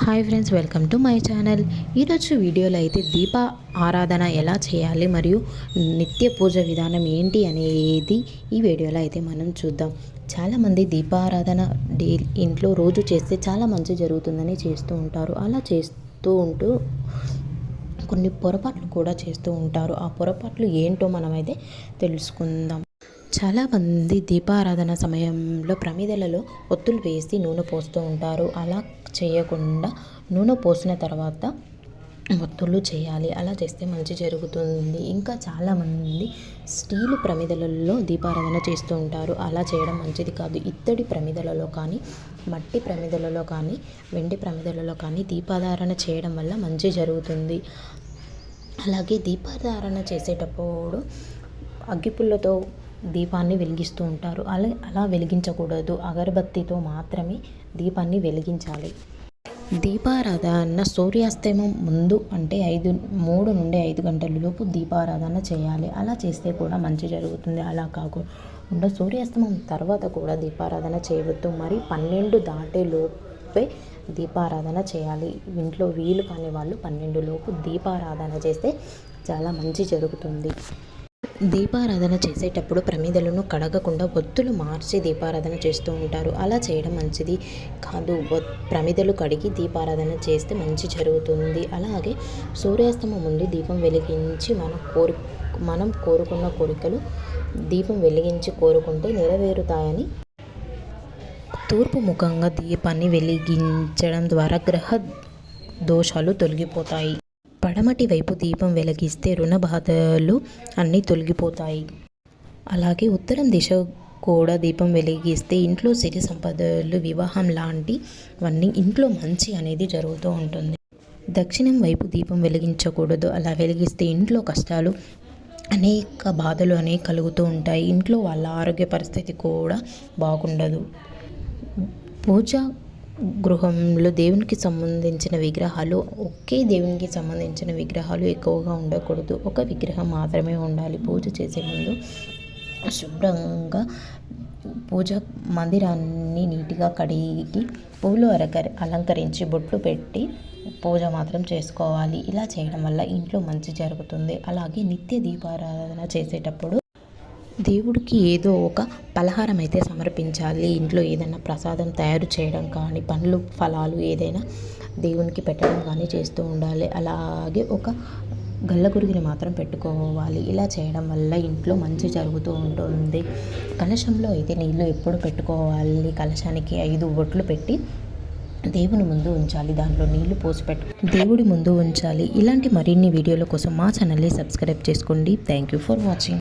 Hi friends, welcome to my channel. ఈరోజు వీడియోలో అయితే దీప ఆరాధన ఎలా చేయాలి మరియు నిత్య పూజ విధానం ఏంటి అనేది ఈ వీడియోలో అయితే మనం చూద్దాం. చాలామంది దీపారాధన ఇంట్లో రోజు చేస్తే చాలా మంచి జరుగుతుందని చేస్తూ ఉంటారు. అలా చేస్తూ ఉంటూ కొన్ని పొరపాట్లు కూడా చేస్తూ ఉంటారు. ఆ పొరపాట్లు ఏంటో మనమైతే తెలుసుకుందాం. చాలామంది దీపారాధన సమయంలో ప్రమిదలలో ఒత్తులు వేసి నూనె పోస్తూ ఉంటారు. అలా చేయకుండా నూనె పోసిన తర్వాత ఒత్తులు చేయాలి. అలా చేస్తే మంచి జరుగుతుంది. ఇంకా చాలామంది స్టీలు ప్రమిదలలో దీపారాధన చేస్తూ ఉంటారు. అలా చేయడం మంచిది కాదు. ఇత్తడి ప్రమిదలలో కానీ, మట్టి ప్రమిదలలో కానీ, వెండి ప్రమిదలలో కానీ దీపాధారణ చేయడం వల్ల మంచి జరుగుతుంది. అలాగే దీపాధారణ చేసేటప్పుడు అగ్గిపుల్లతో దీపాన్ని వెలిగిస్తూ ఉంటారు. అలా వెలిగించకూడదు. అగరబత్తితో మాత్రమే దీపాన్ని వెలిగించాలి. దీపారాధన సూర్యాస్తమయం ముందు అంటే 3 నుండి 5 గంటల లోపు దీపారాధన చేయాలి. అలా చేస్తే కూడా మంచి జరుగుతుంది. అలా కాకుండా సూర్యాస్తమయం తర్వాత కూడా దీపారాధన చేయవద్దు. మరి 12 దాటే లోపే దీపారాధన చేయాలి. ఇంట్లో వీలు కాని వాళ్ళు 12 లోపు దీపారాధన చేస్తే చాలా మంచి జరుగుతుంది. దీపారాధన చేసేటప్పుడు ప్రమిదలను కడగకుండా ఒత్తులు మార్చి దీపారాధన చేస్తూ ఉంటారు. అలా చేయడం మంచిది కాదు. ప్రమిదలు కడిగి దీపారాధన చేస్తే మంచి జరుగుతుంది. అలాగే సూర్యాస్తమయం ముందు దీపం వెలిగించి మనం కోరుకున్న కోరికలు దీపం వెలిగించి కోరుకుంటే నెరవేరుతాయని, తూర్పు ముఖంగా దీపాన్ని వెలిగించడం ద్వారా గ్రహ దోషాలు తొలగిపోతాయి. పడమటి వైపు దీపం వెలిగిస్తే రుణ బాధలు అన్నీ తొలగిపోతాయి. అలాగే ఉత్తరం దిశ కూడా దీపం వెలిగిస్తే ఇంట్లో సిరి సంపదలు, వివాహం లాంటివన్నీ ఇంట్లో మంచి అనేది జరుగుతూ ఉంటుంది. దక్షిణం వైపు దీపం వెలిగించకూడదు. అలా వెలిగిస్తే ఇంట్లో కష్టాలు, అనేక బాధలు అనేవి కలుగుతూ ఉంటాయి. ఇంట్లో వాళ్ళ ఆరోగ్య పరిస్థితి కూడా బాగుండదు. పూజ గృహంలో దేవునికి సంబంధించిన విగ్రహాలు, ఒకే దేవునికి సంబంధించిన విగ్రహాలు ఎక్కువగా ఉండకూడదు. ఒక విగ్రహం మాత్రమే ఉండాలి. పూజ చేసే ముందు శుభ్రంగా పూజ మందిరాన్ని నీట్గా కడిగి పూలు అలంకరించి బొట్లు పెట్టి పూజ మాత్రం చేసుకోవాలి. ఇలా చేయడం వల్ల ఇంట్లో మంచి జరుగుతుంది. అలాగే నిత్య దీపారాధన చేసేటప్పుడు దేవుడికి ఏదో ఒక పలహారం అయితే సమర్పించాలి. ఇంట్లో ఏదైనా ప్రసాదం తయారు చేయడం కానీ, పండ్లు ఫలాలు ఏదైనా దేవునికి పెట్టడం కానీ చేస్తూ ఉండాలి. అలాగే ఒక గల్లగురిగిని మాత్రం పెట్టుకోవాలి. ఇలా చేయడం వల్ల ఇంట్లో మంచి జరుగుతూ ఉంటుంది. కలశంలో అయితే నీళ్ళు ఎప్పుడు పెట్టుకోవాలి. కలశానికి 5 బొట్లు పెట్టి దేవుని ముందు ఉంచాలి. దాంట్లో నీళ్లు పోసి దేవుడి ముందు ఉంచాలి. ఇలాంటి మరిన్ని వీడియోల కోసం మా ఛానల్ని సబ్స్క్రైబ్ చేసుకోండి. Thank you for watching.